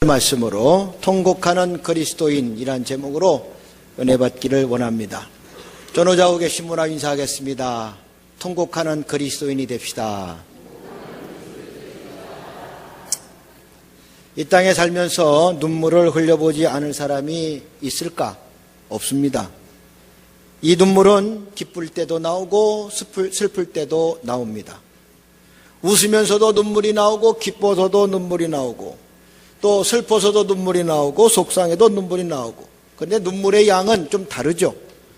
말씀으로 통곡하는 그리스도인이란 제목으로 은혜 받기를 원합니다. 전후좌우 계신 분과 인사하겠습니다. 통곡하는 그리스도인이 됩시다. 이 땅에 살면서 눈물을 흘려보지 않을 사람이 있을까? 없습니다. 이 눈물은 기쁠 때도 나오고 슬플 때도 나옵니다. 웃으면서도 눈물이 나오고 기뻐서도 눈물이 나오고 또 슬퍼서도 눈물이 나오고 속상해도 눈물이 나오고, 그런데 눈물의 양은 좀 다르죠.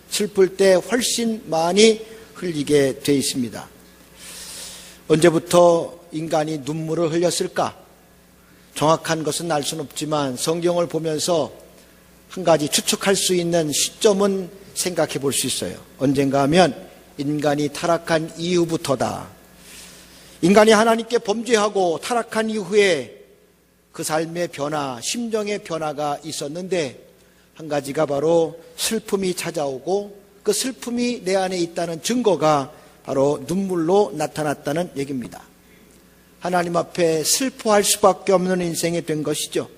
슬플 때 훨씬 많이 흘리게 돼 있습니다. 언제부터 인간이 눈물을 흘렸을까? 정확한 것은 알 수는 없지만 성경을 보면서 한 가지 추측할 수 있는 시점은 생각해 볼 수 있어요. 언젠가 하면 인간이 타락한 이후부터다. 인간이 하나님께 범죄하고 타락한 이후에 그 삶의 변화, 심정의 변화가 있었는데 한 가지가 바로 슬픔이 찾아오고 그 슬픔이 내 안에 있다는 증거가 바로 눈물로 나타났다는 얘기입니다. 하나님 앞에 슬퍼할 수밖에 없는 인생이 된 것이죠.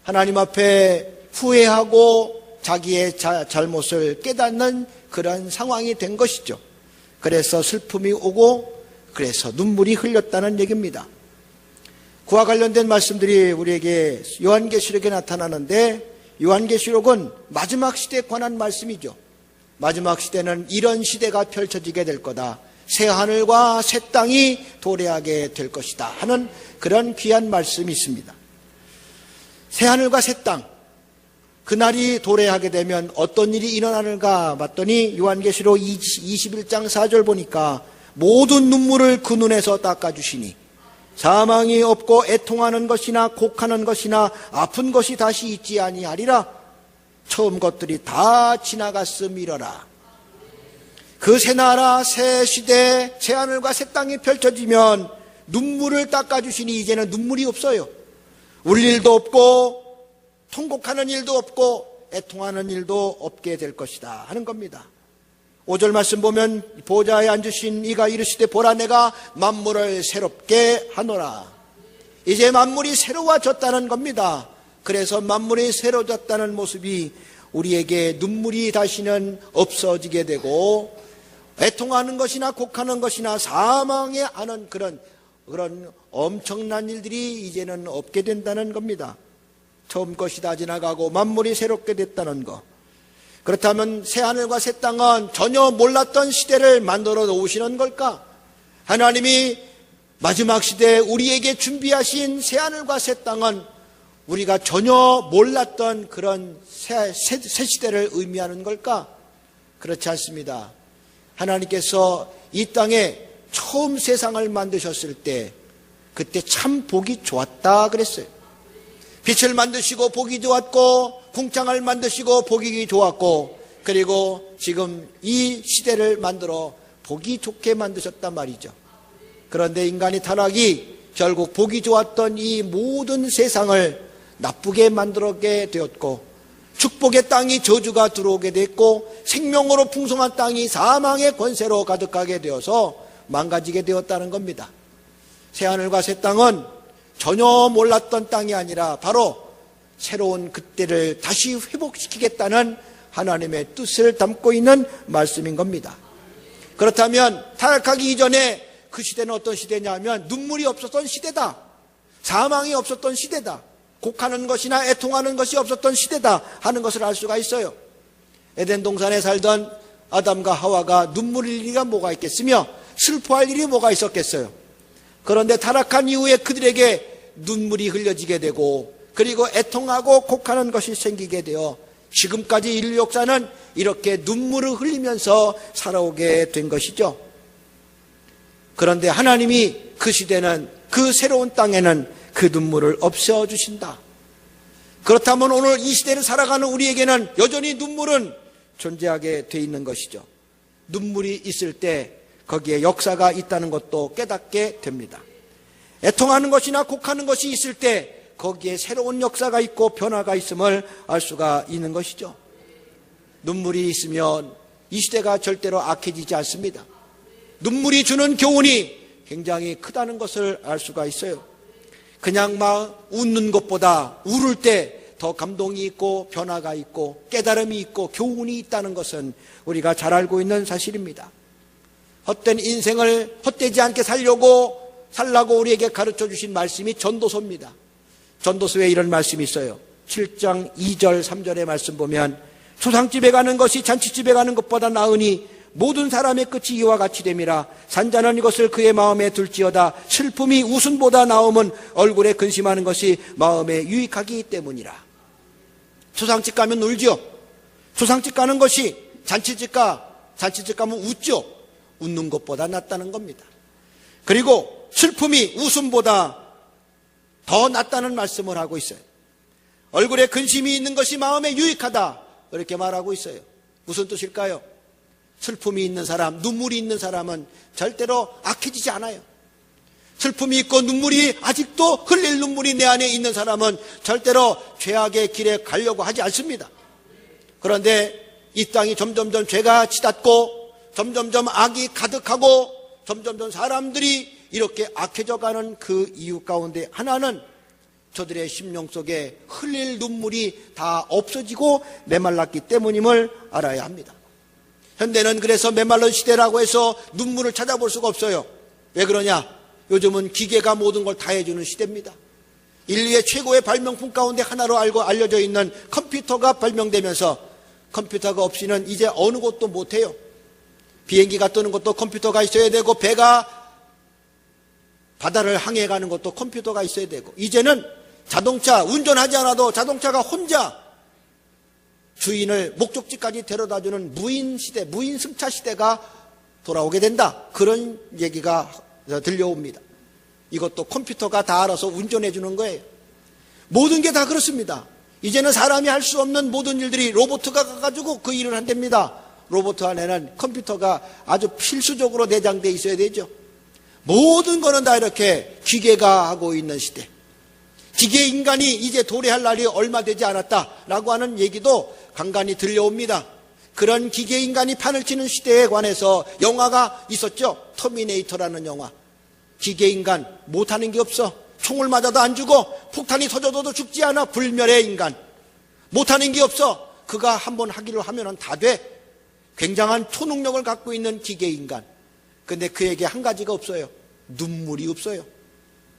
하나님 앞에 후회하고 자기의 잘못을 깨닫는 그런 상황이 된 것이죠. 그래서 슬픔이 오고 그래서 눈물이 흘렸다는 얘기입니다. 그와 관련된 말씀들이 우리에게 요한계시록에 나타나는데, 요한계시록은 마지막 시대에 관한 말씀이죠. 마지막 시대는 이런 시대가 펼쳐지게 될 거다. 새 하늘과 새 땅이 도래하게 될 것이다 하는 그런 귀한 말씀이 있습니다. 새 하늘과 새 땅, 그날이 도래하게 되면 어떤 일이 일어나는가 봤더니 요한계시록 21장 4절 보니까 모든 눈물을 그 눈에서 닦아주시니 사망이 없고 애통하는 것이나 곡하는 것이나 아픈 것이 다시 있지 아니하리라. 처음 것들이 다 지나갔음이러라. 그 새 나라, 새 시대, 새 하늘과 새 땅이 펼쳐지면 눈물을 닦아주시니 이제는 눈물이 없어요. 울 일도 없고 통곡하는 일도 없고 애통하는 일도 없게 될 것이다 하는 겁니다. 5절 말씀 보면 보좌에 앉으신 이가 이르시되 보라 내가 만물을 새롭게 하노라. 이제 만물이 새로워졌다는 겁니다. 그래서 만물이 새로워졌다는 모습이 우리에게 눈물이 다시는 없어지게 되고 애통하는 것이나 곡하는 것이나 사망에 하는 그런 엄청난 일들이 이제는 없게 된다는 겁니다. 처음 것이 다 지나가고 만물이 새롭게 됐다는 것. 그렇다면 새하늘과 새 땅은 전혀 몰랐던 시대를 만들어 놓으시는 걸까? 하나님이 마지막 시대에 우리에게 준비하신 새하늘과 새 땅은 우리가 전혀 몰랐던 그런 새 시대를 의미하는 걸까? 그렇지 않습니다. 하나님께서 이 땅에 처음 세상을 만드셨을 때 그때 참 보기 좋았다 그랬어요. 빛을 만드시고 보기 좋았고 궁창을 만드시고 보기 좋았고, 그리고 지금 이 시대를 만들어 보기 좋게 만드셨단 말이죠. 그런데 인간이 타락이 결국 보기 좋았던 이 모든 세상을 나쁘게 만들게 되었고, 축복의 땅이 저주가 들어오게 됐고, 생명으로 풍성한 땅이 사망의 권세로 가득하게 되어서 망가지게 되었다는 겁니다. 새하늘과 새 땅은 전혀 몰랐던 땅이 아니라 바로 새로운 그때를 다시 회복시키겠다는 하나님의 뜻을 담고 있는 말씀인 겁니다. 그렇다면 타락하기 이전에 그 시대는 어떤 시대냐면 눈물이 없었던 시대다. 사망이 없었던 시대다. 곡하는 것이나 애통하는 것이 없었던 시대다 하는 것을 알 수가 있어요. 에덴 동산에 살던 아담과 하와가 눈물 흘릴 일이 뭐가 있겠으며 슬퍼할 일이 뭐가 있었겠어요. 그런데 타락한 이후에 그들에게 눈물이 흘려지게 되고 그리고 애통하고 곡하는 것이 생기게 되어 지금까지 인류 역사는 이렇게 눈물을 흘리면서 살아오게 된 것이죠. 그런데 하나님이 그 시대는, 그 새로운 땅에는 그 눈물을 없애주신다. 그렇다면 오늘 이 시대를 살아가는 우리에게는 여전히 눈물은 존재하게 돼 있는 것이죠. 눈물이 있을 때 거기에 역사가 있다는 것도 깨닫게 됩니다. 애통하는 것이나 곡하는 것이 있을 때 거기에 새로운 역사가 있고 변화가 있음을 알 수가 있는 것이죠. 눈물이 있으면 이 시대가 절대로 악해지지 않습니다. 눈물이 주는 교훈이 굉장히 크다는 것을 알 수가 있어요. 그냥 막 웃는 것보다 울을 때 더 감동이 있고 변화가 있고 깨달음이 있고 교훈이 있다는 것은 우리가 잘 알고 있는 사실입니다. 헛된 인생을 헛되지 않게 살라고 우리에게 가르쳐 주신 말씀이 전도서입니다. 전도서에 이런 말씀이 있어요. 7장 2절 3절의 말씀 보면 초상집에 가는 것이 잔치집에 가는 것보다 나으니 모든 사람의 끝이 이와 같이 됨이라. 산자는 이것을 그의 마음에 둘지어다. 슬픔이 웃음보다 나음은 얼굴에 근심하는 것이 마음에 유익하기 때문이라. 초상집 가면 울죠. 초상집 가는 것이 잔치집 가면 웃죠. 웃는 것보다 낫다는 겁니다. 그리고 슬픔이 웃음보다 더 낫다는 말씀을 하고 있어요. 얼굴에 근심이 있는 것이 마음에 유익하다, 이렇게 말하고 있어요. 무슨 뜻일까요? 슬픔이 있는 사람, 눈물이 있는 사람은 절대로 악해지지 않아요. 슬픔이 있고 눈물이 아직도 흘릴 눈물이 내 안에 있는 사람은 절대로 죄악의 길에 가려고 하지 않습니다. 그런데 이 땅이 점점점 죄가 치닫고 점점점 악이 가득하고 점점점 사람들이 이렇게 악해져가는 그 이유 가운데 하나는 저들의 심령 속에 흘릴 눈물이 다 없어지고 메말랐기 때문임을 알아야 합니다. 현대는 그래서 메말른 시대라고 해서 눈물을 찾아볼 수가 없어요. 왜 그러냐? 요즘은 기계가 모든 걸 다 해주는 시대입니다. 인류의 최고의 발명품 가운데 하나로 알려져 있는 컴퓨터가 발명되면서 컴퓨터가 없이는 이제 어느 곳도 못해요. 비행기가 뜨는 것도 컴퓨터가 있어야 되고, 배가 바다를 항해 가는 것도 컴퓨터가 있어야 되고, 이제는 자동차 운전하지 않아도 자동차가 혼자 주인을 목적지까지 데려다주는 무인 시대, 무인 승차 시대가 돌아오게 된다, 그런 얘기가 들려옵니다. 이것도 컴퓨터가 다 알아서 운전해 주는 거예요. 모든 게 다 그렇습니다. 이제는 사람이 할 수 없는 모든 일들이 로봇가 가가지고 그 일을 한답니다. 로봇 안에는 컴퓨터가 아주 필수적으로 내장되어 있어야 되죠. 모든 거는 다 이렇게 기계가 하고 있는 시대. 기계 인간이 이제 도래할 날이 얼마 되지 않았다라고 하는 얘기도 간간히 들려옵니다. 그런 기계 인간이 판을 치는 시대에 관해서 영화가 있었죠. 터미네이터라는 영화. 기계 인간 못하는 게 없어. 총을 맞아도 안 죽어. 폭탄이 터져도 죽지 않아. 불멸의 인간. 못하는 게 없어. 그가 한번 하기로 하면 다 돼. 굉장한 초능력을 갖고 있는 기계 인간. 근데 그에게 한 가지가 없어요. 눈물이 없어요.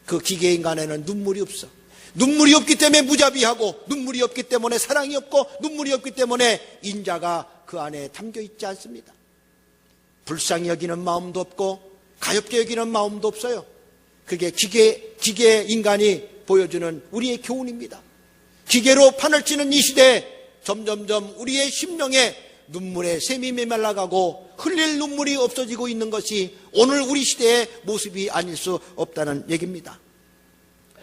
그 기계 인간에는 눈물이 없어. 눈물이 없기 때문에 무자비하고, 눈물이 없기 때문에 사랑이 없고, 눈물이 없기 때문에 인자가 그 안에 담겨 있지 않습니다. 불쌍히 여기는 마음도 없고 가엾게 여기는 마음도 없어요. 그게 기계 인간이 보여주는 우리의 교훈입니다. 기계로 판을 치는 이 시대에 점점점 우리의 심령에 눈물의 샘이 메말라가고 흘릴 눈물이 없어지고 있는 것이 오늘 우리 시대의 모습이 아닐 수 없다는 얘기입니다.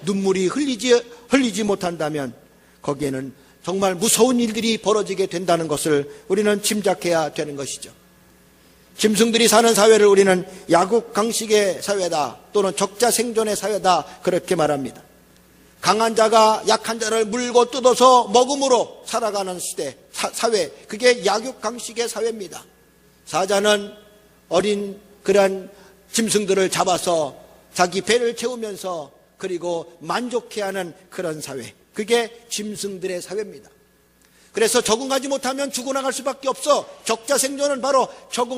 눈물이 흘리지 못한다면 거기에는 정말 무서운 일들이 벌어지게 된다는 것을 우리는 짐작해야 되는 것이죠. 짐승들이 사는 사회를 우리는 야국강식의 사회다, 또는 적자생존의 사회다, 그렇게 말합니다. 강한 자가 약한 자를 물고 뜯어서 먹음으로 살아가는 시대, 사회, 그게 야국강식의 사회입니다. 사자는 어린 그런 짐승들을 잡아서 자기 배를 채우면서 그리고 만족해하는 그런 사회, 그게 짐승들의 사회입니다. 그래서 적응하지 못하면 죽어나갈 수밖에 없어. 적자생존은 바로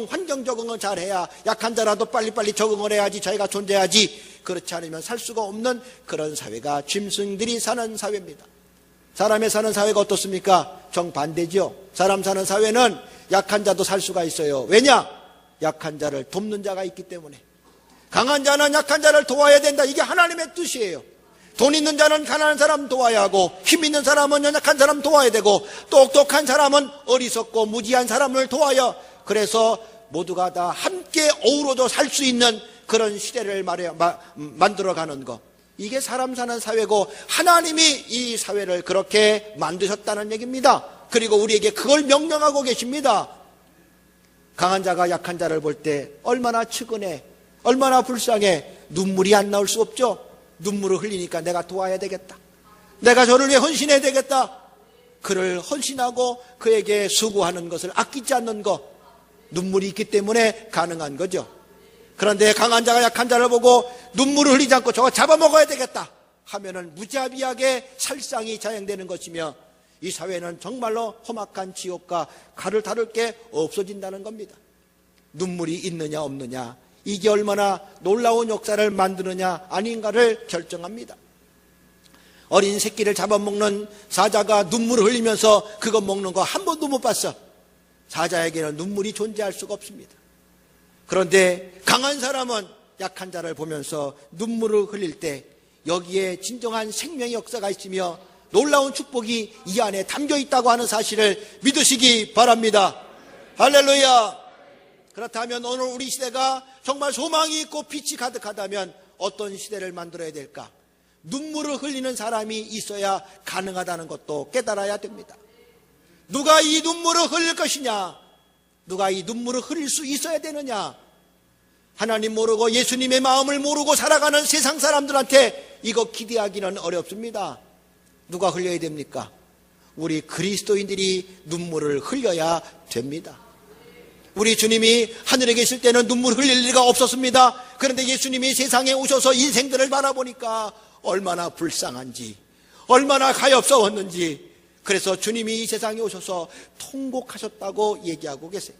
환경 적응을 잘해야, 약한 자라도 빨리빨리 적응을 해야지 자기가 존재하지, 그렇지 않으면 살 수가 없는 그런 사회가 짐승들이 사는 사회입니다. 사람이 사는 사회가 어떻습니까? 정반대죠. 사람 사는 사회는 약한 자도 살 수가 있어요. 왜냐? 약한 자를 돕는 자가 있기 때문에. 강한 자는 약한 자를 도와야 된다, 이게 하나님의 뜻이에요. 돈 있는 자는 가난한 사람 도와야 하고, 힘 있는 사람은 연약한 사람 도와야 되고, 똑똑한 사람은 어리석고 무지한 사람을 도와야, 그래서 모두가 다 함께 어우러져 살 수 있는 그런 시대를 만들어가는 것, 이게 사람 사는 사회고 하나님이 이 사회를 그렇게 만드셨다는 얘기입니다. 그리고 우리에게 그걸 명령하고 계십니다. 강한 자가 약한 자를 볼 때 얼마나 측은해, 얼마나 불쌍해. 눈물이 안 나올 수 없죠. 눈물을 흘리니까 내가 도와야 되겠다, 내가 저를 위해 헌신해야 되겠다, 그를 헌신하고 그에게 수고하는 것을 아끼지 않는 것, 눈물이 있기 때문에 가능한 거죠. 그런데 강한 자가 약한 자를 보고 눈물을 흘리지 않고 저거 잡아먹어야 되겠다, 하면은 무자비하게 살상이 자행되는 것이며 이 사회는 정말로 험악한 지옥과 칼을 다룰 게 없어진다는 겁니다. 눈물이 있느냐 없느냐, 이게 얼마나 놀라운 역사를 만드느냐 아닌가를 결정합니다. 어린 새끼를 잡아먹는 사자가 눈물을 흘리면서 그거 먹는 거 한 번도 못 봤어. 사자에게는 눈물이 존재할 수가 없습니다. 그런데 강한 사람은 약한 자를 보면서 눈물을 흘릴 때 여기에 진정한 생명의 역사가 있으며 놀라운 축복이 이 안에 담겨 있다고 하는 사실을 믿으시기 바랍니다. 할렐루야. 그렇다면 오늘 우리 시대가 정말 소망이 있고 빛이 가득하다면 어떤 시대를 만들어야 될까? 눈물을 흘리는 사람이 있어야 가능하다는 것도 깨달아야 됩니다. 누가 이 눈물을 흘릴 것이냐? 누가 이 눈물을 흘릴 수 있어야 되느냐? 하나님 모르고 예수님의 마음을 모르고 살아가는 세상 사람들한테 이거 기대하기는 어렵습니다. 누가 흘려야 됩니까? 우리 그리스도인들이 눈물을 흘려야 됩니다. 우리 주님이 하늘에 계실 때는 눈물 흘릴 리가 없었습니다. 그런데 예수님이 세상에 오셔서 인생들을 바라보니까 얼마나 불쌍한지, 얼마나 가엾었는지, 그래서 주님이 이 세상에 오셔서 통곡하셨다고 얘기하고 계세요.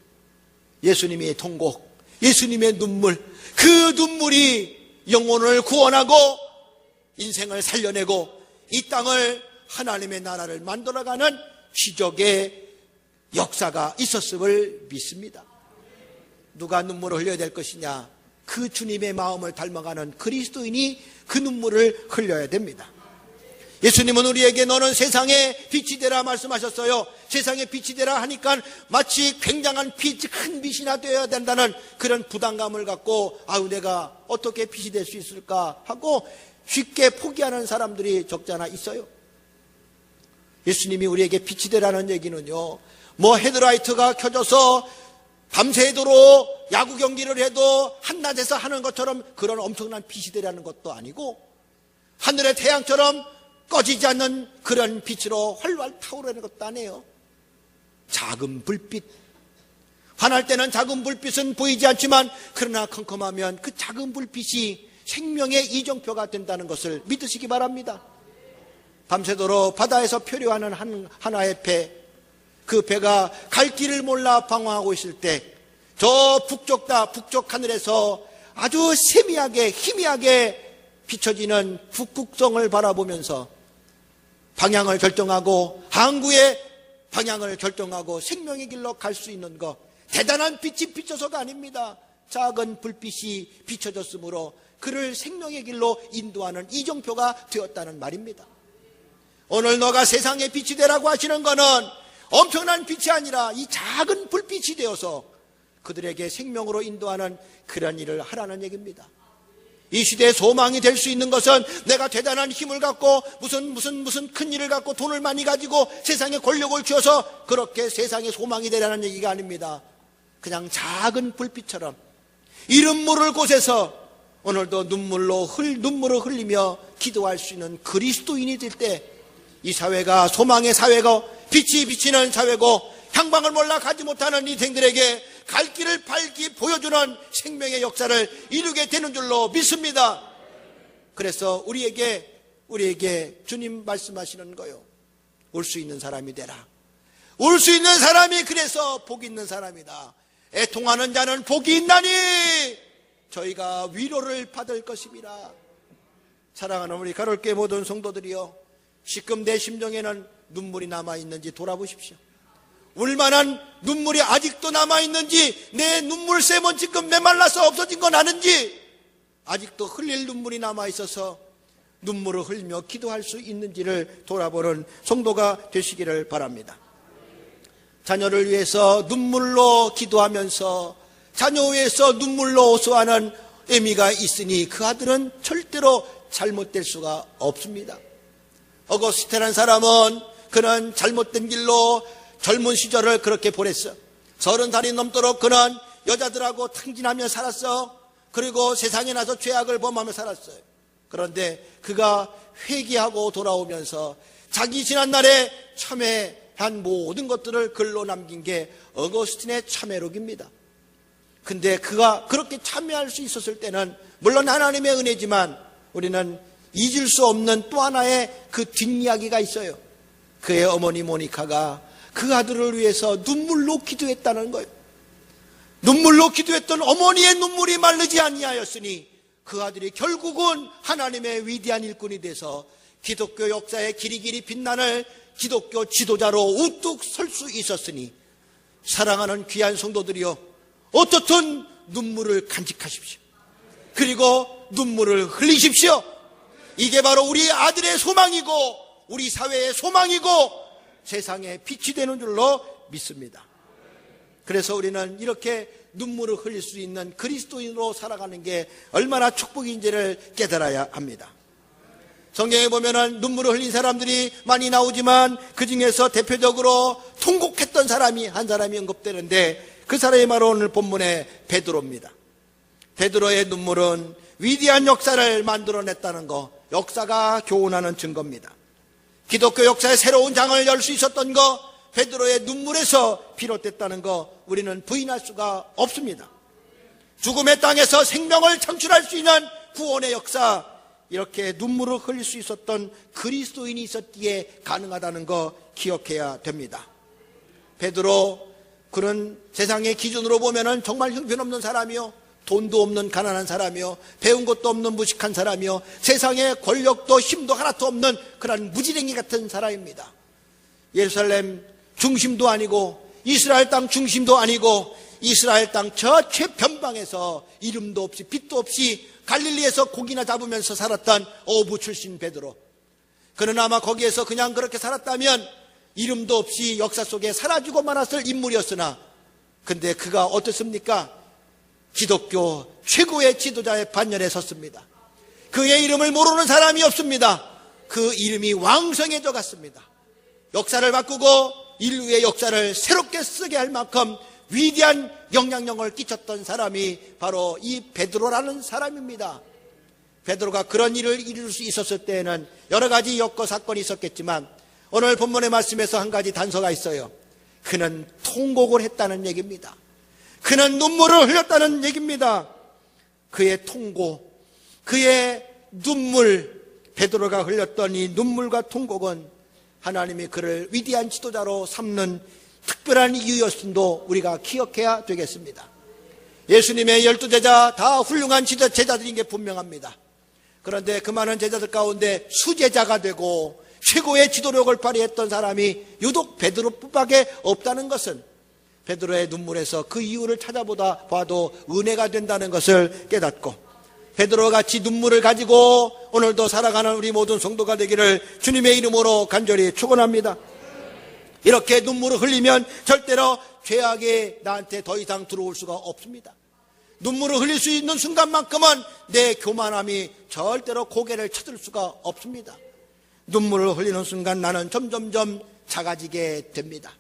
예수님의 통곡, 예수님의 눈물, 그 눈물이 영혼을 구원하고 인생을 살려내고 이 땅을 하나님의 나라를 만들어가는 기적의 역사가 있었음을 믿습니다. 누가 눈물을 흘려야 될 것이냐? 그 주님의 마음을 닮아가는 그리스도인이 그 눈물을 흘려야 됩니다. 예수님은 우리에게 너는 세상의 빛이 되라 말씀하셨어요. 세상의 빛이 되라 하니까 마치 굉장한 빛, 큰 빛이나 되어야 된다는 그런 부담감을 갖고 아유 내가 어떻게 빛이 될 수 있을까 하고 쉽게 포기하는 사람들이 적잖아 있어요. 예수님이 우리에게 빛이 되라는 얘기는요, 뭐 헤드라이트가 켜져서 밤새도록 야구 경기를 해도 한낮에서 하는 것처럼 그런 엄청난 빛이 되라는 것도 아니고 하늘의 태양처럼 꺼지지 않는 그런 빛으로 활활 타오르는 것도 아니에요. 작은 불빛, 화날 때는 작은 불빛은 보이지 않지만 그러나 컴컴하면 그 작은 불빛이 생명의 이정표가 된다는 것을 믿으시기 바랍니다. 밤새도록 바다에서 표류하는 하나의 배, 그 배가 갈 길을 몰라 방황하고 있을 때 저 북쪽 하늘에서 아주 세미하게 희미하게 비춰지는 북극성을 바라보면서 방향을 결정하고 항구의 방향을 결정하고 생명의 길로 갈 수 있는 것, 대단한 빛이 비춰서가 아닙니다. 작은 불빛이 비춰졌으므로 그를 생명의 길로 인도하는 이정표가 되었다는 말입니다. 오늘 너가 세상의 빛이 되라고 하시는 것은 엄청난 빛이 아니라 이 작은 불빛이 되어서 그들에게 생명으로 인도하는 그런 일을 하라는 얘기입니다. 이 시대의 소망이 될 수 있는 것은 내가 대단한 힘을 갖고 무슨 큰 일을 갖고 돈을 많이 가지고 세상에 권력을 쥐어서 그렇게 세상의 소망이 되라는 얘기가 아닙니다. 그냥 작은 불빛처럼 이름 모를 곳에서 오늘도 눈물을 흘리며 기도할 수 있는 그리스도인이 될 때 이 사회가 소망의 사회고 빛이 비치는 사회고 향방을 몰라 가지 못하는 인생들에게 갈 길을 밝히 보여주는 생명의 역사를 이루게 되는 줄로 믿습니다. 그래서 우리에게 주님 말씀하시는 거예요. 올 수 있는 사람이 되라. 올 수 있는 사람이 그래서 복 있는 사람이다. 애통하는 자는 복이 있나니 저희가 위로를 받을 것입니다. 사랑하는 우리 가톨교회 모든 성도들이여, 지금 내 심정에는 눈물이 남아있는지 돌아보십시오. 울만한 눈물이 아직도 남아있는지, 내 눈물샘은 지금 메말라서 없어진 건 아는지, 아직도 흘릴 눈물이 남아있어서 눈물을 흘리며 기도할 수 있는지를 돌아보는 성도가 되시기를 바랍니다. 자녀를 위해서 눈물로 기도하면서 자녀 위해서 눈물로 호소하는 의미가 있으니 그 아들은 절대로 잘못될 수가 없습니다. 어거스틴이라는 사람은 그는 잘못된 길로 젊은 시절을 그렇게 보냈어. 30살이 넘도록 그는 여자들하고 탕진하며 살았어. 그리고 세상에 나서 죄악을 범하며 살았어요. 그런데 그가 회개하고 돌아오면서 자기 지난날에 참회한 모든 것들을 글로 남긴 게 어거스틴의 참회록입니다. 근데 그가 그렇게 참회할 수 있었을 때는 물론 하나님의 은혜지만 우리는 잊을 수 없는 또 하나의 그 뒷이야기가 있어요. 그의 어머니 모니카가 그 아들을 위해서 눈물로 기도했다는 거예요. 눈물로 기도했던 어머니의 눈물이 마르지 아니하였으니 그 아들이 결국은 하나님의 위대한 일꾼이 돼서 기독교 역사에 길이길이 빛나는 기독교 지도자로 우뚝 설 수 있었으니, 사랑하는 귀한 성도들이여, 어떻든 눈물을 간직하십시오. 그리고 눈물을 흘리십시오. 이게 바로 우리 아들의 소망이고 우리 사회의 소망이고 세상의 빛이 되는 줄로 믿습니다. 그래서 우리는 이렇게 눈물을 흘릴 수 있는 그리스도인으로 살아가는 게 얼마나 축복인지를 깨달아야 합니다. 성경에 보면은 눈물을 흘린 사람들이 많이 나오지만 그 중에서 대표적으로 통곡했던 사람이 한 사람이 언급되는데, 그 사람이 바로 오늘 본문의 베드로입니다. 베드로의 눈물은 위대한 역사를 만들어냈다는 거, 역사가 교훈하는 증거입니다. 기독교 역사의 새로운 장을 열 수 있었던 거, 베드로의 눈물에서 비롯됐다는 거 우리는 부인할 수가 없습니다. 죽음의 땅에서 생명을 창출할 수 있는 구원의 역사, 이렇게 눈물을 흘릴 수 있었던 그리스도인이 있었기에 가능하다는 거 기억해야 됩니다. 베드로, 그는 세상의 기준으로 보면은 정말 형편없는 사람이요, 돈도 없는 가난한 사람이요, 배운 것도 없는 무식한 사람이요, 세상에 권력도 힘도 하나도 없는 그런 무지랭이 같은 사람입니다. 예루살렘 중심도 아니고 이스라엘 땅 중심도 아니고 이스라엘 땅 저 최변방에서 이름도 없이 빛도 없이 갈릴리에서 고기나 잡으면서 살았던 어부 출신 베드로. 그는 아마 거기에서 그냥 그렇게 살았다면 이름도 없이 역사 속에 사라지고 말았을 인물이었으나, 근데 그가 어떻습니까? 기독교 최고의 지도자의 반열에 섰습니다. 그의 이름을 모르는 사람이 없습니다. 그 이름이 왕성해져 갔습니다. 역사를 바꾸고 인류의 역사를 새롭게 쓰게 할 만큼 위대한 영향력을 끼쳤던 사람이 바로 이 베드로라는 사람입니다. 베드로가 그런 일을 이룰 수 있었을 때에는 여러 가지 여건 사건이 있었겠지만, 오늘 본문의 말씀에서 한 가지 단서가 있어요. 그는 통곡을 했다는 얘기입니다. 그는 눈물을 흘렸다는 얘기입니다. 그의 통곡, 그의 눈물, 베드로가 흘렸던 이 눈물과 통곡은 하나님이 그를 위대한 지도자로 삼는 특별한 이유였음도 우리가 기억해야 되겠습니다. 예수님의 12제자 다 훌륭한 제자들인 게 분명합니다. 그런데 그 많은 제자들 가운데 수제자가 되고 최고의 지도력을 발휘했던 사람이 유독 베드로밖에 없다는 것은, 베드로의 눈물에서 그 이유를 찾아보다 봐도 은혜가 된다는 것을 깨닫고, 베드로와 같이 눈물을 가지고 오늘도 살아가는 우리 모든 성도가 되기를 주님의 이름으로 간절히 축원합니다. 이렇게 눈물을 흘리면 절대로 죄악이 나한테 더 이상 들어올 수가 없습니다. 눈물을 흘릴 수 있는 순간만큼은 내 교만함이 절대로 고개를 쳐들 수가 없습니다. 눈물을 흘리는 순간 나는 점점점 작아지게 됩니다.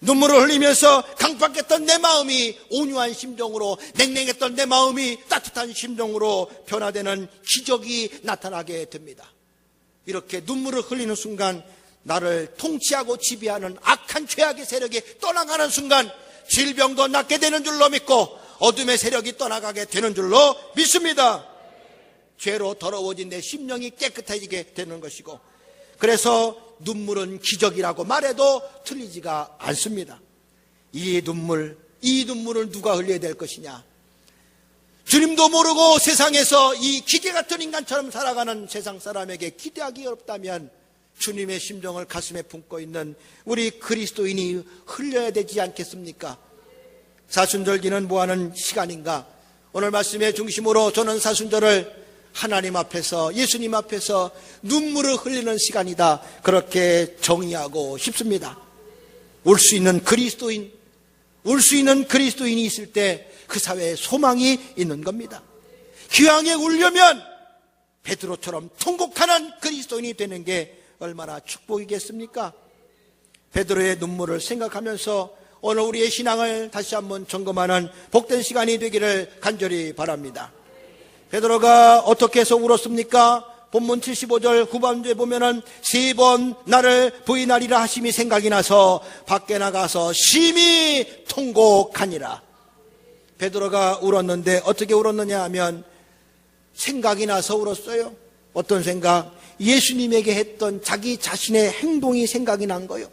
눈물을 흘리면서 강팍했던 내 마음이 온유한 심정으로, 냉랭했던 내 마음이 따뜻한 심정으로 변화되는 기적이 나타나게 됩니다. 이렇게 눈물을 흘리는 순간 나를 통치하고 지배하는 악한 죄악의 세력이 떠나가는 순간 질병도 낫게 되는 줄로 믿고 어둠의 세력이 떠나가게 되는 줄로 믿습니다. 죄로 더러워진 내 심령이 깨끗해지게 되는 것이고, 그래서 눈물은 기적이라고 말해도 틀리지가 않습니다. 이 눈물을 누가 흘려야 될 것이냐? 주님도 모르고 세상에서 이 기계 같은 인간처럼 살아가는 세상 사람에게 기대하기 어렵다면 주님의 심정을 가슴에 품고 있는 우리 그리스도인이 흘려야 되지 않겠습니까? 사순절기는 뭐하는 시간인가? 오늘 말씀의 중심으로 저는 사순절을 하나님 앞에서, 예수님 앞에서 눈물을 흘리는 시간이다, 그렇게 정의하고 싶습니다. 울 수 있는 그리스도인이 있을 때 그 사회에 소망이 있는 겁니다. 기왕에 울려면 베드로처럼 통곡하는 그리스도인이 되는 게 얼마나 축복이겠습니까? 베드로의 눈물을 생각하면서 오늘 우리의 신앙을 다시 한번 점검하는 복된 시간이 되기를 간절히 바랍니다. 베드로가 어떻게 해서 울었습니까? 본문 75절 후반부에 보면은 3번 나를 부인하리라 하심이 생각이 나서 밖에 나가서 심히 통곡하니라. 베드로가 울었는데 어떻게 울었느냐 하면 생각이 나서 울었어요. 어떤 생각? 예수님에게 했던 자기 자신의 행동이 생각이 난 거예요.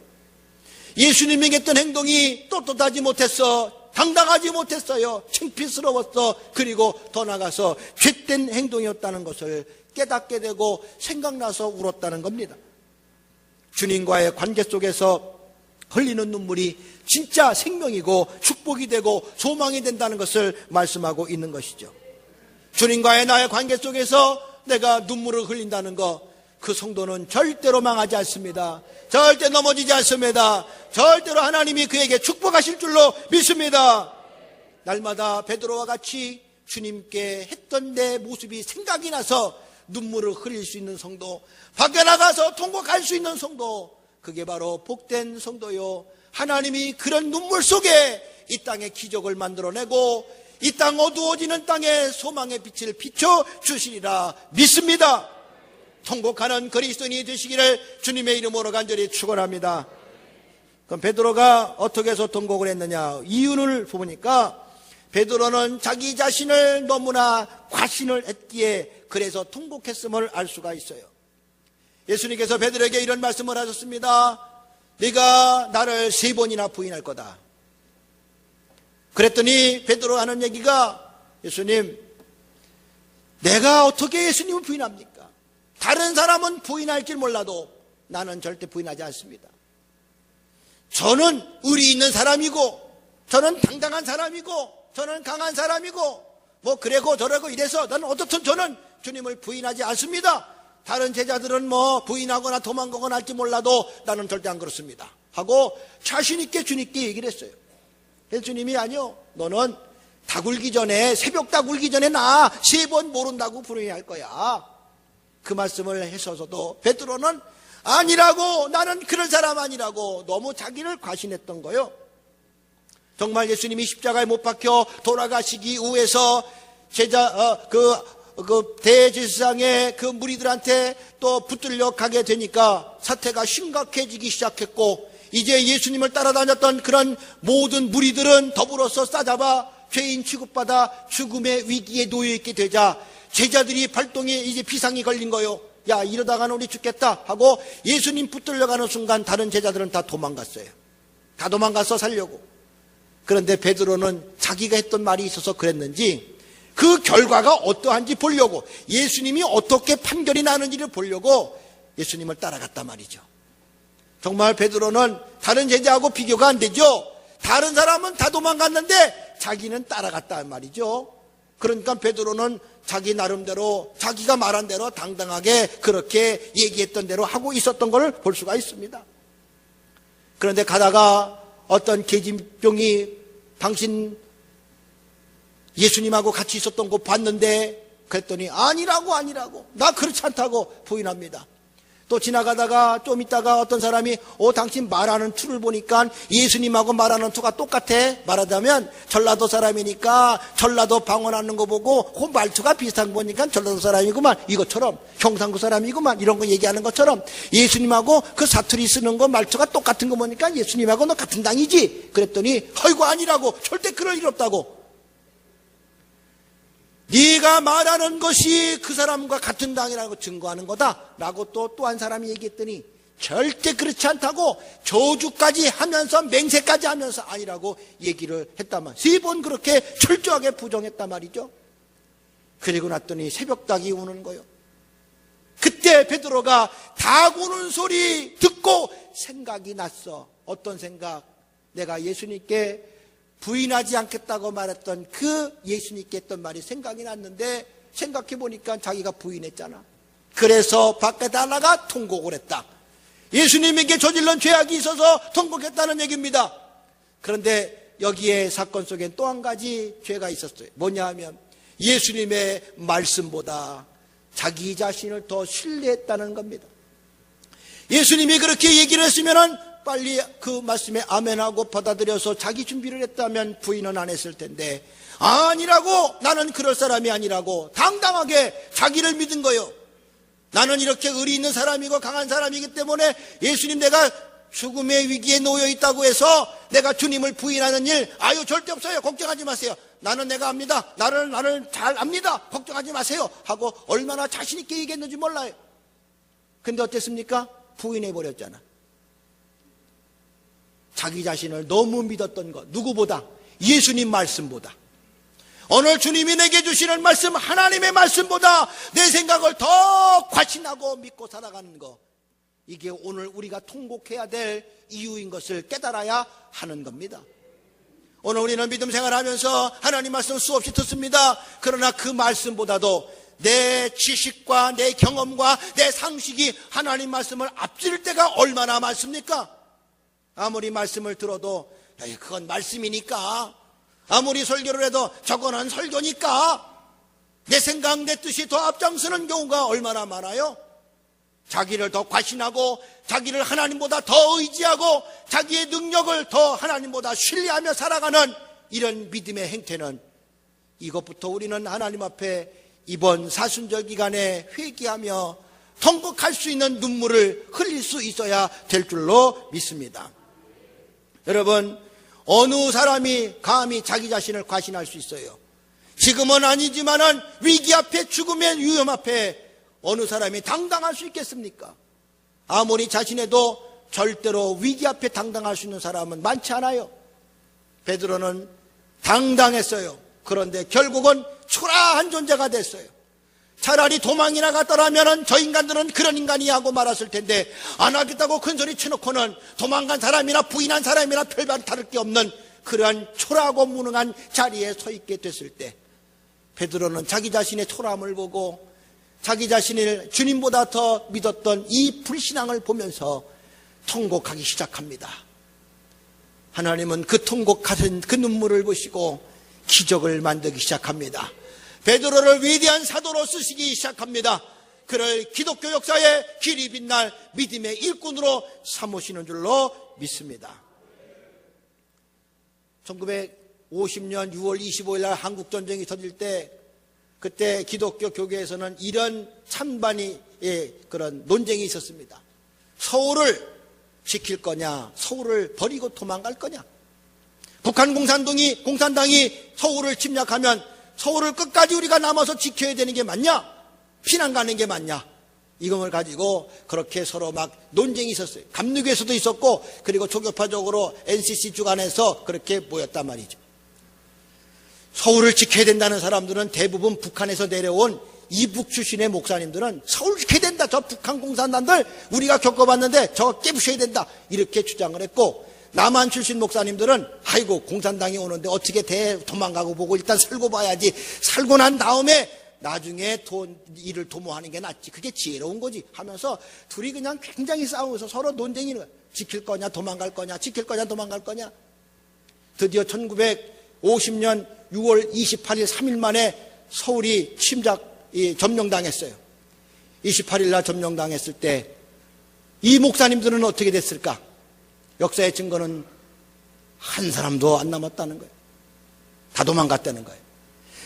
예수님에게 했던 행동이 떳떳하지 못했어. 당당하지 못했어요. 창피스러웠어. 그리고 더 나아가서 죄된 행동이었다는 것을 깨닫게 되고 생각나서 울었다는 겁니다. 주님과의 관계 속에서 흘리는 눈물이 진짜 생명이고 축복이 되고 소망이 된다는 것을 말씀하고 있는 것이죠. 주님과의 나의 관계 속에서 내가 눈물을 흘린다는 것, 그 성도는 절대로 망하지 않습니다. 절대 넘어지지 않습니다. 절대로 하나님이 그에게 축복하실 줄로 믿습니다. 날마다 베드로와 같이 주님께 했던 내 모습이 생각이 나서 눈물을 흘릴 수 있는 성도, 밖에 나가서 통곡할 수 있는 성도, 그게 바로 복된 성도요. 하나님이 그런 눈물 속에 이 땅에 기적을 만들어내고 이 땅 어두워지는 땅에 소망의 빛을 비춰주시리라 믿습니다. 통곡하는 그리스도인이 되시기를 주님의 이름으로 간절히 축원합니다. 그럼 베드로가 어떻게 해서 통곡을 했느냐? 이유를 보니까 베드로는 자기 자신을 너무나 과신을 했기에 그래서 통곡했음을 알 수가 있어요. 예수님께서 베드로에게 이런 말씀을 하셨습니다. 네가 나를 3번이나 부인할 거다. 그랬더니 베드로가 하는 얘기가, 예수님, 내가 어떻게 예수님을 부인합니까? 다른 사람은 부인할 줄 몰라도 나는 절대 부인하지 않습니다. 저는 의리 있는 사람이고, 저는 당당한 사람이고, 저는 강한 사람이고, 뭐 그래고 저래고 이래서 나는 어떻든 저는 주님을 부인하지 않습니다. 다른 제자들은 뭐 부인하거나 도망가거나 할지 몰라도 나는 절대 안 그렇습니다 하고 자신 있게 주님께 얘기를 했어요. 그래서 주님이, 아니요, 너는 다 굴기 전에, 새벽 다 굴기 전에 나 3번 모른다고 부인할 거야. 그 말씀을 했어서도 베드로는 아니라고, 나는 그런 사람 아니라고 너무 자기를 과신했던 거예요. 정말 예수님이 십자가에 못 박혀 돌아가시기 이후에서 대제사장의 그 무리들한테 또 붙들려 가게 되니까 사태가 심각해지기 시작했고, 이제 예수님을 따라다녔던 그런 모든 무리들은 더불어서 싸잡아 죄인 취급받아 죽음의 위기에 놓여있게 되자 제자들이 발동에 이제 비상이 걸린 거예요. 야, 이러다가는 우리 죽겠다 하고 예수님 붙들려가는 순간 다른 제자들은 다 도망갔어요. 다 도망가서 살려고. 그런데 베드로는 자기가 했던 말이 있어서 그랬는지 그 결과가 어떠한지 보려고, 예수님이 어떻게 판결이 나는지를 보려고 예수님을 따라갔단 말이죠. 정말 베드로는 다른 제자하고 비교가 안 되죠. 다른 사람은 다 도망갔는데 자기는 따라갔단 말이죠. 그러니까 베드로는 자기 나름대로 자기가 말한 대로 당당하게 그렇게 얘기했던 대로 하고 있었던 걸 볼 수가 있습니다. 그런데 가다가 어떤 계집종이 당신 예수님하고 같이 있었던 거 봤는데, 그랬더니 아니라고 나 그렇지 않다고 부인합니다. 또 지나가다가 좀 있다가 어떤 사람이 당신 말하는 투를 보니까 예수님하고 말하는 투가 똑같아. 말하자면 전라도 사람이니까 전라도 방언하는 거 보고 그 말투가 비슷한 거 보니까 전라도 사람이구만, 이것처럼 경상도 사람이구만, 이런 거 얘기하는 것처럼 예수님하고 그 사투리 쓰는 거 말투가 똑같은 거 보니까 예수님하고 너 같은 당이지. 그랬더니 아이고 아니라고, 절대 그럴 일 없다고. 네가 말하는 것이 그 사람과 같은 당이라고 증거하는 거다라고 또 한 사람이 얘기했더니 절대 그렇지 않다고 저주까지 하면서 맹세까지 하면서 아니라고 얘기를 했단 말이에요. 3번 그렇게 철저하게 부정했단 말이죠. 그리고 났더니 새벽닭이 우는 거예요. 그때 베드로가 닭 우는 소리 듣고 생각이 났어. 어떤 생각? 내가 예수님께 부인하지 않겠다고 말했던 그 예수님께 했던 말이 생각이 났는데, 생각해 보니까 자기가 부인했잖아. 그래서 밖에 나가 통곡을 했다. 예수님에게 저질른 죄악이 있어서 통곡했다는 얘기입니다. 그런데 여기에 사건 속엔 또 한 가지 죄가 있었어요. 뭐냐 하면 예수님의 말씀보다 자기 자신을 더 신뢰했다는 겁니다. 예수님이 그렇게 얘기를 했으면은 빨리 그 말씀에 아멘하고 받아들여서 자기 준비를 했다면 부인은 안 했을 텐데, 아니라고, 나는 그럴 사람이 아니라고 당당하게 자기를 믿은 거예요. 나는 이렇게 의리 있는 사람이고 강한 사람이기 때문에 예수님, 내가 죽음의 위기에 놓여 있다고 해서 내가 주님을 부인하는 일 절대 없어요. 걱정하지 마세요. 나는 내가 압니다. 나를 잘 압니다. 걱정하지 마세요. 하고 얼마나 자신 있게 얘기했는지 몰라요. 근데 어땠습니까? 부인해버렸잖아. 자기 자신을 너무 믿었던 것. 누구보다? 예수님 말씀보다. 오늘 주님이 내게 주시는 말씀, 하나님의 말씀보다 내 생각을 더 과신하고 믿고 살아가는 것. 이게 오늘 우리가 통곡해야 될 이유인 것을 깨달아야 하는 겁니다. 오늘 우리는 믿음 생활하면서 하나님 말씀 수없이 듣습니다. 그러나 그 말씀보다도 내 지식과 내 경험과 내 상식이 하나님 말씀을 앞질 때가 얼마나 많습니까? 아무리 말씀을 들어도 그건 말씀이니까, 아무리 설교를 해도 저거는 설교니까, 내 생각 내 뜻이 더 앞장서는 경우가 얼마나 많아요. 자기를 더 과신하고 자기를 하나님보다 더 의지하고 자기의 능력을 더 하나님보다 신뢰하며 살아가는 이런 믿음의 행태는, 이것부터 우리는 하나님 앞에 이번 사순절 기간에 회개하며 통곡할 수 있는 눈물을 흘릴 수 있어야 될 줄로 믿습니다. 여러분, 어느 사람이 감히 자기 자신을 과신할 수 있어요? 지금은 아니지만은 위기 앞에, 죽음의 위험 앞에 어느 사람이 당당할 수 있겠습니까? 아무리 자신해도 절대로 위기 앞에 당당할 수 있는 사람은 많지 않아요. 베드로는 당당했어요. 그런데 결국은 초라한 존재가 됐어요. 차라리 도망이나 갔더라면 저 인간들은 그런 인간이야 하고 말았을 텐데, 안 하겠다고 큰소리 쳐놓고는 도망간 사람이나 부인한 사람이나 별반 다를 게 없는 그러한 초라하고 무능한 자리에 서 있게 됐을 때, 베드로는 자기 자신의 초라함을 보고 자기 자신을 주님보다 더 믿었던 이 불신앙을 보면서 통곡하기 시작합니다. 하나님은 그 통곡하는 그 눈물을 보시고 기적을 만들기 시작합니다. 베드로를 위대한 사도로 쓰시기 시작합니다. 그를 기독교 역사의 길이 빛날 믿음의 일꾼으로 삼으시는 줄로 믿습니다. 1950년 6월 25일 날 한국전쟁이 터질 때, 그때 기독교 교계에서는 이런 찬반의 그런 논쟁이 있었습니다. 서울을 지킬 거냐, 서울을 버리고 도망갈 거냐. 북한 공산당이 서울을 침략하면 서울을 끝까지 우리가 남아서 지켜야 되는 게 맞냐, 피난 가는 게 맞냐, 이걸 가지고 그렇게 서로 막 논쟁이 있었어요. 감리교에서도 있었고, 그리고 초교파적으로 NCC 주관에서 그렇게 모였단 말이죠. 서울을 지켜야 된다는 사람들은 대부분 북한에서 내려온 이북 출신의 목사님들은 서울 지켜야 된다, 저 북한 공산당들 우리가 겪어봤는데 저거 깨부셔야 된다, 이렇게 주장을 했고, 남한 출신 목사님들은 아이고 공산당이 오는데 어떻게 도망가고 보고 일단 살고 봐야지, 살고 난 다음에 나중에 일을 도모하는 게 낫지, 그게 지혜로운 거지 하면서 둘이 그냥 굉장히 싸우면서 서로 논쟁이 있는 거야. 지킬 거냐 도망갈 거냐, 지킬 거냐 도망갈 거냐. 드디어 1950년 6월 28일 3일 만에 서울이 점령당했어요. 28일 날 점령당했을 때 이 목사님들은 어떻게 됐을까? 역사의 증거는 한 사람도 안 남았다는 거예요. 다 도망갔다는 거예요.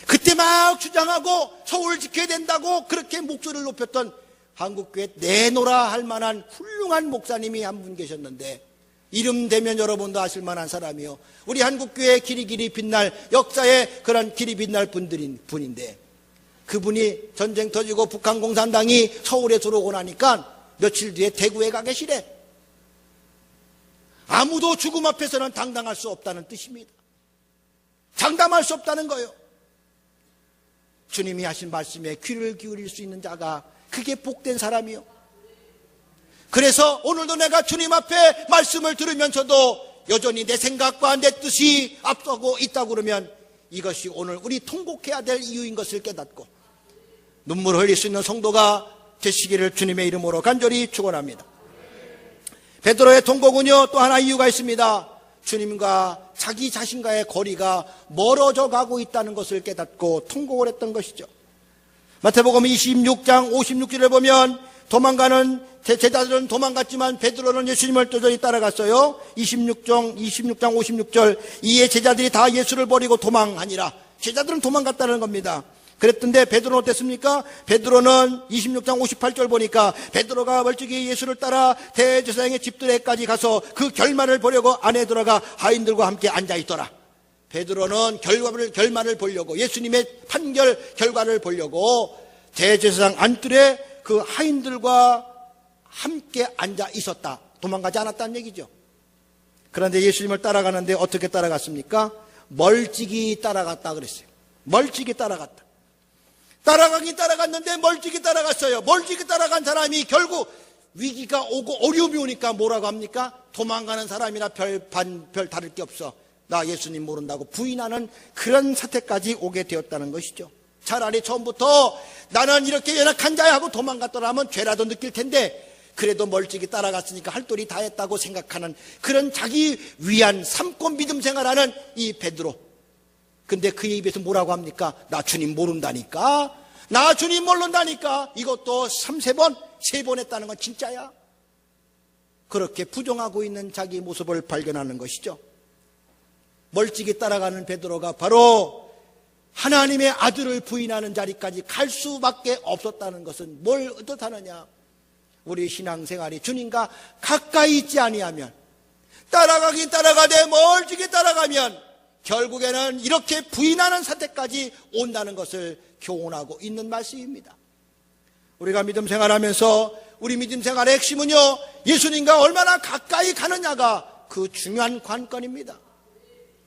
그때 막 주장하고 서울 지켜야 된다고 그렇게 목소리를 높였던 한국교회 내노라 할 만한 훌륭한 목사님이 한 분 계셨는데, 이름 대면 여러분도 아실 만한 사람이요, 우리 한국교회의 길이 빛날 역사의 그런 길이 빛날 분인데, 그분이 전쟁 터지고 북한 공산당이 서울에 들어오고 나니까 며칠 뒤에 대구에 가 계시래. 아무도 죽음 앞에서는 당당할 수 없다는 뜻입니다. 장담할 수 없다는 거예요. 주님이 하신 말씀에 귀를 기울일 수 있는 자가 그게 복된 사람이요. 그래서 오늘도 내가 주님 앞에 말씀을 들으면서도 여전히 내 생각과 내 뜻이 앞서고 있다고 그러면 이것이 오늘 우리 통곡해야 될 이유인 것을 깨닫고 눈물을 흘릴 수 있는 성도가 되시기를 주님의 이름으로 간절히 축원합니다. 베드로의 통곡은요, 또 하나 이유가 있습니다. 주님과 자기 자신과의 거리가 멀어져 가고 있다는 것을 깨닫고 통곡을 했던 것이죠. 마태복음 26장 56절을 보면 도망가는 제자들은 도망갔지만 베드로는 예수님을 쫓아이 따라갔어요. 26장 56절, 이에 제자들이 다 예수를 버리고 도망하니라. 제자들은 도망갔다는 겁니다. 그랬던데 베드로는 어땠습니까? 베드로는 26장 58절 보니까 베드로가 멀찍이 예수를 따라 대제사장의 집들에까지 가서 그 결말을 보려고 안에 들어가 하인들과 함께 앉아있더라. 베드로는 결말을 보려고, 예수님의 판결 결과를 보려고 대제사장 안뜰에 그 하인들과 함께 앉아 있었다. 도망가지 않았다는 얘기죠. 그런데 예수님을 따라가는데 어떻게 따라갔습니까? 멀찍이 따라갔다 그랬어요. 멀찍이 따라갔다. 따라가긴 따라갔는데 멀찍이 따라갔어요. 멀찍이 따라간 사람이 결국 위기가 오고 어려움이 오니까 뭐라고 합니까? 도망가는 사람이나 별 다를 게 없어. 나 예수님 모른다고 부인하는 그런 사태까지 오게 되었다는 것이죠. 차라리 처음부터 나는 이렇게 연약한 자야 하고 도망갔더라면 죄라도 느낄 텐데, 그래도 멀찍이 따라갔으니까 할 도리 다 했다고 생각하는 그런 자기 위안 삼고 믿음 생활하는 이 베드로. 근데 그의 입에서 뭐라고 합니까? 나 주님 모른다니까, 나 주님 모른다니까. 이것도 3번, 3번 했다는 건 진짜야? 그렇게 부정하고 있는 자기 모습을 발견하는 것이죠. 멀찍이 따라가는 베드로가 바로 하나님의 아들을 부인하는 자리까지 갈 수밖에 없었다는 것은 뭘 뜻하느냐? 우리 신앙생활이 주님과 가까이 있지 아니하면, 따라가긴 따라가되 멀찍이 따라가면 결국에는 이렇게 부인하는 사태까지 온다는 것을 교훈하고 있는 말씀입니다. 우리가 믿음 생활하면서 우리 믿음 생활의 핵심은요, 예수님과 얼마나 가까이 가느냐가 그 중요한 관건입니다.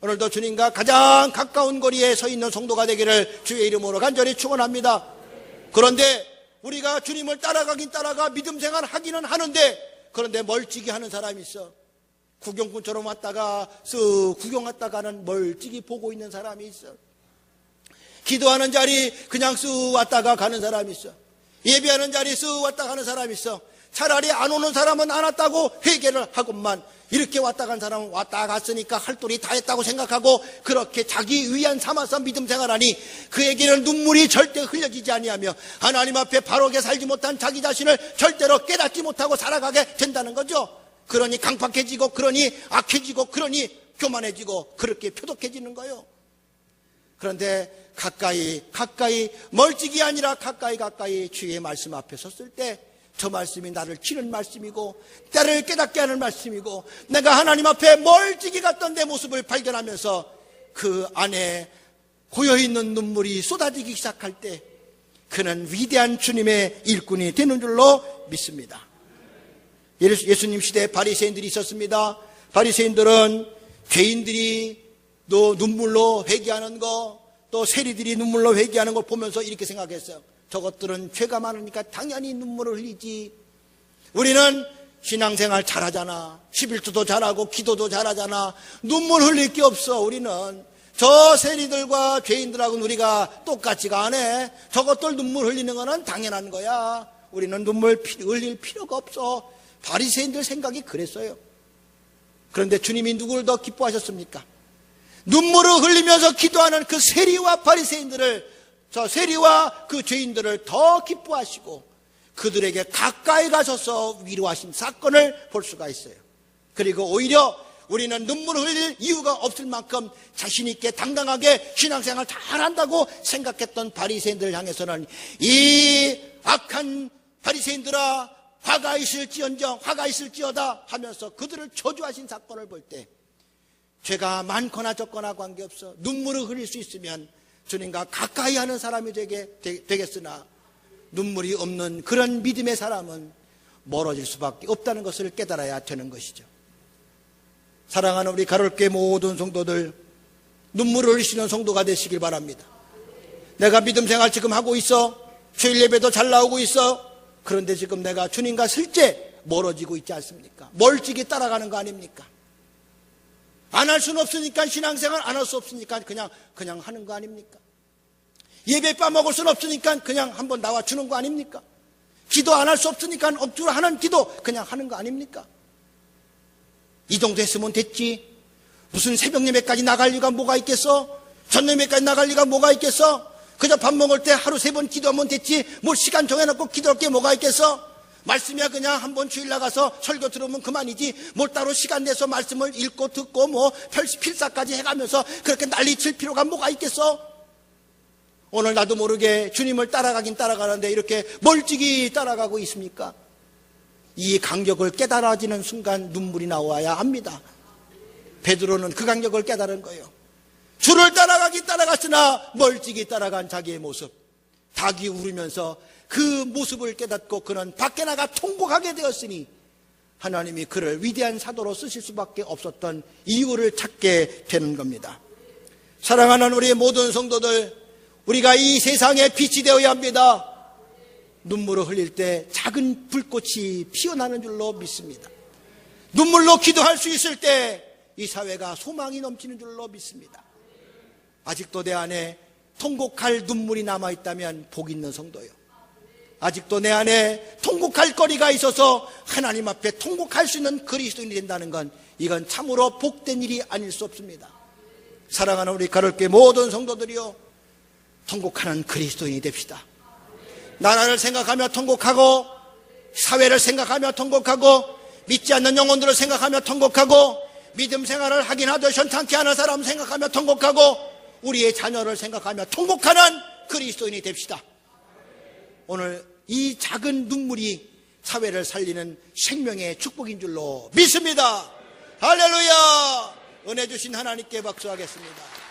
오늘도 주님과 가장 가까운 거리에 서 있는 성도가 되기를 주의 이름으로 간절히 축원합니다. 그런데 우리가 주님을 따라가긴 따라가 믿음 생활 하기는 하는데, 그런데 멀찍이 하는 사람이 있어. 구경꾼처럼 왔다가 쓱 구경 왔다가는 멀찍이 보고 있는 사람이 있어. 기도하는 자리 그냥 쓱 왔다가 가는 사람이 있어. 예배하는 자리 쓱 왔다 가는 사람이 있어. 차라리 안 오는 사람은 안 왔다고 회개를 하고만, 이렇게 왔다 간 사람은 왔다 갔으니까 할 도리 다 했다고 생각하고 그렇게 자기 위안 삼아서 믿음 생활하니 그에게는 눈물이 절대 흘려지지 아니하며 하나님 앞에 바르게 살지 못한 자기 자신을 절대로 깨닫지 못하고 살아가게 된다는 거죠. 그러니 강팍해지고, 그러니 악해지고, 그러니 교만해지고, 그렇게 표독해지는 거예요. 그런데 가까이 멀찍이 아니라 가까이 주의 말씀 앞에 섰을 때 저 말씀이 나를 치는 말씀이고 나를 깨닫게 하는 말씀이고, 내가 하나님 앞에 멀찍이 갔던 내 모습을 발견하면서 그 안에 고여있는 눈물이 쏟아지기 시작할 때 그는 위대한 주님의 일꾼이 되는 줄로 믿습니다. 예수님 시대에 바리새인들이 있었습니다. 바리새인들은 죄인들이 또 눈물로 회개하는 거, 또 세리들이 눈물로 회개하는 걸 보면서 이렇게 생각했어요. 저것들은 죄가 많으니까 당연히 눈물을 흘리지. 우리는 신앙생활 잘하잖아. 11조도 잘하고 기도도 잘하잖아. 눈물 흘릴 게 없어. 우리는 저 세리들과 죄인들하고는 우리가 똑같지가 않아. 저것들 눈물 흘리는 거는 당연한 거야. 우리는 눈물 흘릴 필요가 없어. 바리새인들 생각이 그랬어요. 그런데 주님이 누구를 더 기뻐하셨습니까? 눈물을 흘리면서 기도하는 그 세리와 바리새인들을, 저 세리와 그 죄인들을 더 기뻐하시고 그들에게 가까이 가셔서 위로하신 사건을 볼 수가 있어요. 그리고 오히려 우리는 눈물을 흘릴 이유가 없을 만큼 자신 있게 당당하게 신앙생활 잘한다고 생각했던 바리새인들을 향해서는 이 악한 바리새인들아 화가 있을지어다 하면서 그들을 저주하신 사건을 볼 때, 죄가 많거나 적거나 관계없어 눈물을 흘릴 수 있으면 주님과 가까이 하는 사람이 되겠으나 눈물이 없는 그런 믿음의 사람은 멀어질 수밖에 없다는 것을 깨달아야 되는 것이죠. 사랑하는 우리 가톨교회 모든 성도들, 눈물을 흘리시는 성도가 되시길 바랍니다. 내가 믿음 생활 지금 하고 있어. 주일 예배도 잘 나오고 있어. 그런데 지금 내가 주님과 실제 멀어지고 있지 않습니까? 멀찍이 따라가는 거 아닙니까? 안 할 수는 없으니까, 신앙생활 안 할 수 없으니까 그냥 하는 거 아닙니까? 예배 빠먹을 수는 없으니까 그냥 한번 나와 주는 거 아닙니까? 기도 안 할 수 없으니까 억지로 하는 기도 그냥 하는 거 아닙니까? 이 정도 했으면 됐지. 무슨 새벽 예배까지 나갈 리가 뭐가 있겠어? 전 예배까지 나갈 리가 뭐가 있겠어? 그저 밥 먹을 때 하루 3번 기도하면 됐지. 뭘 시간 정해놓고 기도할 게 뭐가 있겠어? 말씀이야 그냥 한번 주일 나가서 설교 들으면 그만이지, 뭘 따로 시간 내서 말씀을 읽고 듣고 뭐 필사까지 해가면서 그렇게 난리칠 필요가 뭐가 있겠어? 오늘 나도 모르게 주님을 따라가긴 따라가는데 이렇게 멀찍이 따라가고 있습니까? 이 간격을 깨달아지는 순간 눈물이 나와야 합니다. 베드로는 그 간격을 깨달은 거예요. 주를 따라갔으나 멀찍이 따라간 자기의 모습, 닭이 울으면서 그 모습을 깨닫고 그는 밖에 나가 통곡하게 되었으니 하나님이 그를 위대한 사도로 쓰실 수밖에 없었던 이유를 찾게 되는 겁니다. 사랑하는 우리 모든 성도들, 우리가 이 세상에 빛이 되어야 합니다. 눈물을 흘릴 때 작은 불꽃이 피어나는 줄로 믿습니다. 눈물로 기도할 수 있을 때 이 사회가 소망이 넘치는 줄로 믿습니다. 아직도 내 안에 통곡할 눈물이 남아있다면 복 있는 성도요. 아직도 내 안에 통곡할 거리가 있어서 하나님 앞에 통곡할 수 있는 그리스도인이 된다는 건 이건 참으로 복된 일이 아닐 수 없습니다. 사랑하는 우리 가톨교회 모든 성도들이요, 통곡하는 그리스도인이 됩시다. 나라를 생각하며 통곡하고, 사회를 생각하며 통곡하고, 믿지 않는 영혼들을 생각하며 통곡하고, 믿음 생활을 하긴 하도 현찮게 하는 사람 생각하며 통곡하고, 우리의 자녀를 생각하며 통곡하는 그리스도인이 됩시다. 오늘 이 작은 눈물이 사회를 살리는 생명의 축복인 줄로 믿습니다. 할렐루야! 은혜 주신 하나님께 박수하겠습니다.